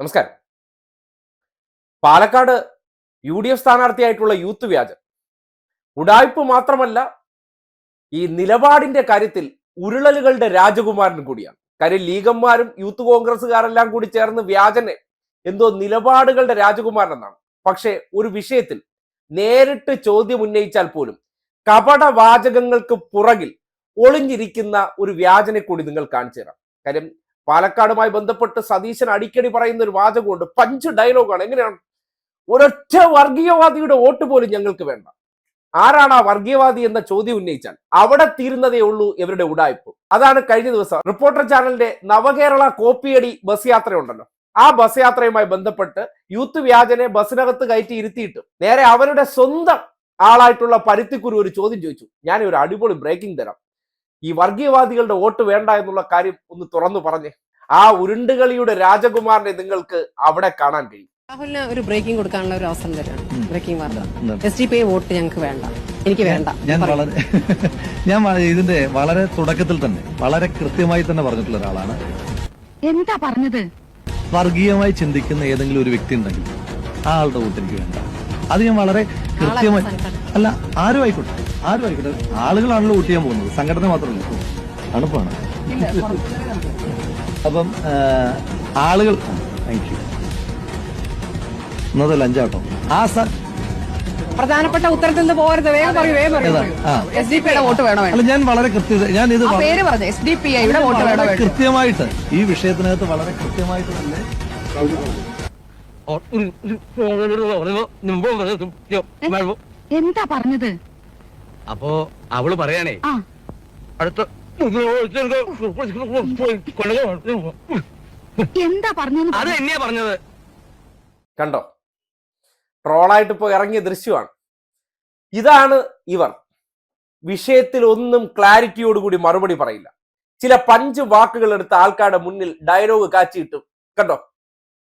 നമസ്കാരം. Palakkad UDF സ്ഥാനാർത്ഥിയായിട്ടുള്ള youth വ്യാജൻ ഉഡായിപ്പ് മാത്രമല്ല, ഈ നിലപാടിന്റെ കാര്യത്തിൽ ഉരുളലുകളുടെ രാജകുമാരൻ കൂടിയാണ്. കാര്യം ലീഗന്മാരും യൂത്ത് കോൺഗ്രസ്സുകാരെല്ലാം കൂടി ചേർന്ന് വ്യാജനെ എന്തോ നിലപാടുകളുടെ രാജകുമാരൻ എന്നാണ്. പക്ഷേ ഒരു വിഷയത്തിൽ നേരിട്ട് ചോദ്യം ഉന്നയിച്ചാൽ പോലും കപട വാചകങ്ങൾക്ക് പുറകിൽ ഒളിഞ്ഞിരിക്കുന്ന ഒരു വ്യാജനെ കൂടി നിങ്ങൾ കാണിച്ചു തരാം. കാര്യം പാലക്കാടുമായി ബന്ധപ്പെട്ട് സതീശൻ അടിക്കടി പറയുന്ന ഒരു വാചകമുണ്ട്, പഞ്ച് ഡയലോഗാണ്. എങ്ങനെയാണ്? ഒരൊറ്റ വർഗീയവാദിയുടെ വോട്ട് പോലും ഞങ്ങൾക്ക് വേണ്ട. ആരാണ് ആ വർഗീയവാദി എന്ന ചോദ്യം ഉന്നയിച്ചാൽ അവിടെ തീരുന്നതേ ഉള്ളൂ ഇവരുടെ ഉഡായിപ്പ്. അതാണ് കഴിഞ്ഞ ദിവസം റിപ്പോർട്ടർ ചാനലിന്റെ നവകേരള കോപ്പിയടി ബസ് യാത്രയുണ്ടല്ലോ, ആ ബസ് യാത്രയുമായി ബന്ധപ്പെട്ട് യൂത്ത് വ്യാജനെ ബസ്സിനകത്ത് കയറ്റി ഇരുത്തിയിട്ട് നേരെ അവരുടെ സ്വന്തം ആളായിട്ടുള്ള പരുത്തിക്കുരു ഒരു ചോദ്യം ചോദിച്ചു. ഞാൻ ഒരു അടിപൊളി ബ്രേക്കിംഗ് തരാം, ഈ വർഗീയവാദികളുടെ വോട്ട് വേണ്ട എന്നുള്ള കാര്യം ഒന്ന് തുറന്നു പറഞ്ഞേ. ആ ഉരുണ്ടുകളിയുടെ രാജകുമാരനെ നിങ്ങൾക്ക് അവിടെ കാണാൻ കഴിയും. രാഹുലിന് ഒരു ബ്രേക്കിംഗ് കൊടുക്കാനുള്ള ഒരു അവസരം തരാണ്. ബ്രേക്കിംഗ് വാർത്ത, SDPI വോട്ട് ഞങ്ങൾക്ക് വേണ്ട, എനിക്ക് വേണ്ട. ഞാൻ ഇതിന്റെ വളരെ തുടക്കത്തിൽ തന്നെ വളരെ കൃത്യമായി തന്നെ പറഞ്ഞിട്ടുള്ള ഒരാളാണ്. എന്താ പറഞ്ഞത്? വർഗീയമായി ചിന്തിക്കുന്ന ഏതെങ്കിലും ഒരു വ്യക്തി ഉണ്ടെങ്കിൽ ആ ആളുടെ വോട്ട് എനിക്ക് വേണ്ട. അത് ഞാൻ വളരെ കൃത്യമായി, അല്ല ആരും ആയിക്കോട്ടെ, ആളുകളാണല്ലോ വോട്ട് ചെയ്യാൻ പോകുന്നത്, സംഘടന മാത്രമല്ല. തണുപ്പാണ്. അപ്പം ആളുകൾ താങ്ക് യു എന്നതല്ല അഞ്ചാട്ടോ. പ്രധാനപ്പെട്ട ഉത്തരത്തിൽ നിന്ന് പോകരുത്. വേഗം പറയൂ. SDPIയുടെ വോട്ട് വേണോ? അല്ല, ഞാൻ വളരെ കൃത്യത, ഞാൻ ഇത് പേര് പറഞ്ഞു, SDPIയുടെ വോട്ട് വേണോ? കൃത്യമായിട്ട് ഈ വിഷയത്തിനകത്ത് വളരെ കൃത്യമായിട്ട് തന്നെ എന്താ പറഞ്ഞത്? അപ്പോ അവള് പറയാനേ അടുത്ത എന്താ പറഞ്ഞത്? അത് തന്നെയാ പറഞ്ഞത്. കണ്ടോ, ട്രോളായിട്ട് ഇപ്പോൾ ഇറങ്ങിയ ദൃശ്യമാണ്. ഇതാണ് ഇവർ. വിഷയത്തിൽ ഒന്നും ക്ലാരിറ്റിയോടുകൂടി മറുപടി പറയില്ല. ചില പഞ്ച് വാക്കുകൾ എടുത്ത് ആൾക്കാരുടെ മുന്നിൽ ഡയലോഗ് കാച്ചിയിട്ടു കണ്ടോ,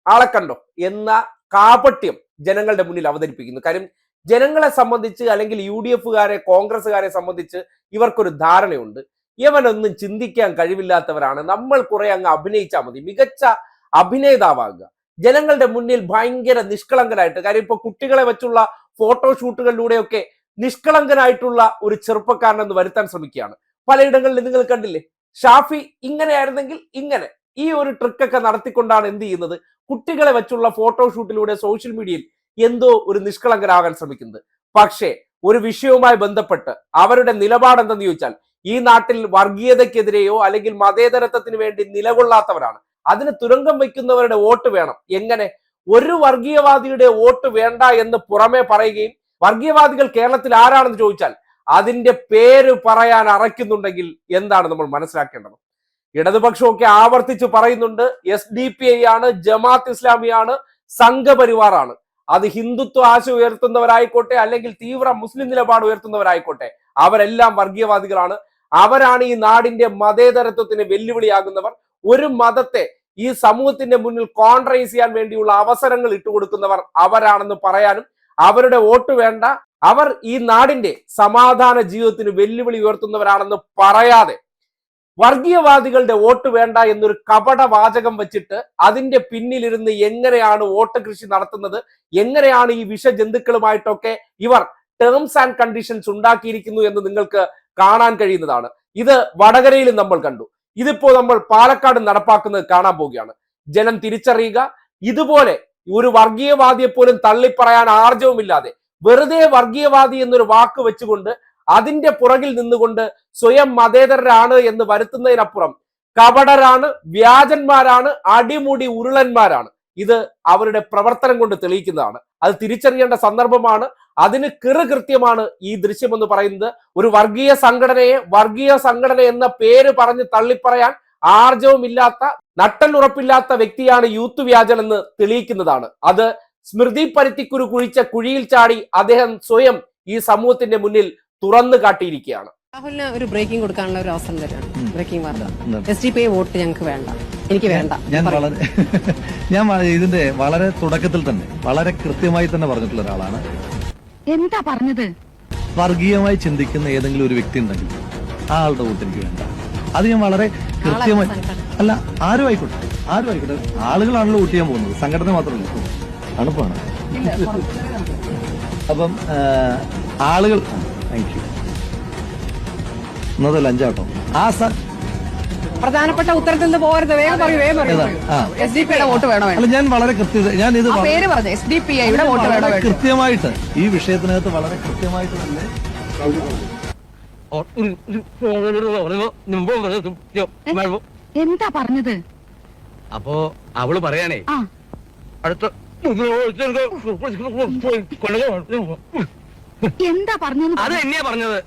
ആളെ കണ്ടോ എന്ന കാപട്യം ജനങ്ങളുടെ മുന്നിൽ അവതരിപ്പിക്കുന്നു. കാര്യം ജനങ്ങളെ സംബന്ധിച്ച് അല്ലെങ്കിൽ UDFകാരെ കോൺഗ്രസ്സുകാരെ സംബന്ധിച്ച് ഇവർക്കൊരു ധാരണയുണ്ട്, ഇവനൊന്നും ചിന്തിക്കാൻ കഴിവില്ലാത്തവരാണ്, നമ്മൾ കുറെ അങ്ങ് അഭിനയിച്ചാൽ മതി, മികച്ച അഭിനേതാവാകുക, ജനങ്ങളുടെ മുന്നിൽ ഭയങ്കര നിഷ്കളങ്കനായിട്ട്. കാര്യം ഇപ്പൊ കുട്ടികളെ വെച്ചുള്ള ഫോട്ടോഷൂട്ടുകളിലൂടെയൊക്കെ നിഷ്കളങ്കനായിട്ടുള്ള ഒരു ചെറുപ്പക്കാരനെന്ന് വരുത്താൻ ശ്രമിക്കുകയാണ് പലയിടങ്ങളിൽ. നിങ്ങൾ കണ്ടില്ലേ, ഷാഫി ഇങ്ങനെയായിരുന്നെങ്കിൽ ഇങ്ങനെ, ഈ ഒരു ട്രിക്കൊക്കെ നടത്തിക്കൊണ്ടാണ് എന്ത് ചെയ്യുന്നത്, കുട്ടികളെ വെച്ചുള്ള ഫോട്ടോഷൂട്ടിലൂടെ സോഷ്യൽ മീഡിയയിൽ എന്തോ ഒരു നിഷ്കളങ്കരാകാൻ ശ്രമിക്കുന്നത്. പക്ഷേ ഒരു വിഷയവുമായി ബന്ധപ്പെട്ട് അവരുടെ നിലപാട് എന്തെന്ന് ചോദിച്ചാൽ ഈ നാട്ടിൽ വർഗീയതയ്ക്കെതിരെയോ അല്ലെങ്കിൽ മതേതരത്വത്തിന് വേണ്ടി നിലകൊള്ളാത്തവരാണ്. അതിന് തുരങ്കം വയ്ക്കുന്നവരുടെ വോട്ട് വേണം. എങ്ങനെ? ഒരു വർഗീയവാദിയുടെ വോട്ട് വേണ്ട എന്ന് പുറമെ പറയുകയും വർഗീയവാദികൾ കേരളത്തിൽ ആരാണെന്ന് ചോദിച്ചാൽ അതിന്റെ പേര് പറയാൻ അറയ്ക്കുന്നുണ്ടെങ്കിൽ എന്താണ് നമ്മൾ മനസ്സിലാക്കേണ്ടത്? ഇടതുപക്ഷമൊക്കെ ആവർത്തിച്ച് പറയുന്നുണ്ട്, SDPI ആണ്, ജമാഅത്ത് ഇസ്ലാമിയാണ്, സംഘപരിവാറാണ്. അത് ഹിന്ദുത്വ ആശയം ഉയർത്തുന്നവരായിക്കോട്ടെ അല്ലെങ്കിൽ തീവ്ര മുസ്ലിം നിലപാട് ഉയർത്തുന്നവരായിക്കോട്ടെ, അവരെല്ലാം വർഗീയവാദികളാണ്. അവരാണ് ഈ നാടിന്റെ മതേതരത്വത്തിന് വെല്ലുവിളിയാകുന്നവർ. ഒരു മതത്തെ ഈ സമൂഹത്തിന്റെ മുന്നിൽ കോൺട്രൈസ് ചെയ്യാൻ വേണ്ടിയുള്ള അവസരങ്ങൾ ഇട്ടുകൊടുക്കുന്നവർ അവരാണെന്ന് പറയാനും അവരുടെ വോട്ട് വേണ്ട, അവർ ഈ നാടിന്റെ സമാധാന ജീവിതത്തിന് വെല്ലുവിളി ഉയർത്തുന്നവരാണെന്ന് പറയാതെ വർഗീയവാദികളുടെ വോട്ട് വേണ്ട എന്നൊരു കപട വാചകം വെച്ചിട്ട് അതിന്റെ പിന്നിലിരുന്ന് എങ്ങനെയാണ് വോട്ട് കൃഷി നടത്തുന്നത്, എങ്ങനെയാണ് ഈ വിഷജന്തുക്കളുമായിട്ടൊക്കെ ഇവർ ടേംസ് ആൻഡ് കണ്ടീഷൻസ് ഉണ്ടാക്കിയിരിക്കുന്നു എന്ന് നിങ്ങൾക്ക് കാണാൻ കഴിയുന്നതാണ്. ഇത് വടകരയിലും നമ്മൾ കണ്ടു, ഇതിപ്പോ നമ്മൾ പാലക്കാട് നടപ്പാക്കുന്നത് കാണാൻ പോവുകയാണ്. ജനം തിരിച്ചറിയുക, ഇതുപോലെ ഒരു വർഗീയവാദിയെ പോലും തള്ളിപ്പറയാൻ ആർജവുമില്ലാതെ വെറുതെ വർഗീയവാദി എന്നൊരു വാക്ക് വെച്ചുകൊണ്ട് അതിന്റെ പുറകിൽ നിന്നുകൊണ്ട് സ്വയം മതേതരരാണ് എന്ന് വരുത്തുന്നതിനപ്പുറം കപടരാണ്, വ്യാജന്മാരാണ്, അടിമുടി ഉരുളന്മാരാണ്. ഇത് അവരുടെ പ്രവർത്തനം കൊണ്ട് തെളിയിക്കുന്നതാണ്. അത് തിരിച്ചറിയേണ്ട സന്ദർഭമാണ്. അതിന് കൃത്യമാണ് ഈ ദൃശ്യം എന്ന് പറയുന്നത്. ഒരു വർഗീയ സംഘടന എന്ന പേര് പറഞ്ഞ് തള്ളിപ്പറയാൻ ആർജവുമില്ലാത്ത, നട്ടലുറപ്പില്ലാത്ത വ്യക്തിയാണ് യൂത്ത് വ്യാജൻ എന്ന് തെളിയിക്കുന്നതാണ്. അത് സ്മൃതി പരുത്തിക്കുരു കുഴിച്ച കുഴിയിൽ ചാടി അദ്ദേഹം സ്വയം ഈ സമൂഹത്തിന്റെ മുന്നിൽ തുറന്നു കാട്ടിയിരിക്കുകയാണ്. രാഹുലിന് ഒരു ബ്രേക്കിംഗ് കൊടുക്കാനുള്ള ഒരു അവസരം തരാണ്. ബ്രേക്കിംഗ് വാർത്ത, SDPI വോട്ട് ഞങ്ങൾക്ക് വേണ്ട, എനിക്ക് വേണ്ട. ഞാൻ ഇതിന്റെ വളരെ തുടക്കത്തിൽ തന്നെ വളരെ കൃത്യമായി തന്നെ പറഞ്ഞിട്ടുള്ള ഒരാളാണ്. എന്താ പറഞ്ഞത്? വർഗീയമായി ചിന്തിക്കുന്ന ഏതെങ്കിലും ഒരു വ്യക്തി ഉണ്ടെങ്കിൽ ആ ആളുടെ വോട്ട് എനിക്ക് വേണ്ട. അത് ഞാൻ വളരെ കൃത്യമായി അല്ല ആരും ആയിക്കോട്ടെ ആളുകളാണല്ലോ വോട്ട് ചെയ്യാൻ പോകുന്നത്, സംഘടന മാത്രമല്ല. തണുപ്പാണ്. അപ്പം ആളുകൾ താങ്ക് യു. ഇന്നത്തെ ലഞ്ചാട്ടോ ആ പ്രധാനപ്പെട്ട ഉത്തരത്തിൽ നിന്ന് പോകരുത്. വേഗം പറയൂ. SDP-യുടെ വോട്ട് വേണോ? അല്ല, ഞാൻ വളരെ കൃത്യത ഞാൻ ഇത് പേര് പറഞ്ഞു. SDPI-യുടെ വോട്ട് വേണോ? കൃത്യമായിട്ട് ഈ വിഷയത്തിനകത്ത് വളരെ കൃത്യമായിട്ട് തന്നെ എന്താ പറഞ്ഞത്? അപ്പോ അവള് പറയാണേ ആ അടുത്ത എന്താ പറഞ്ഞത്? അത് തന്നെയാ പറഞ്ഞത്.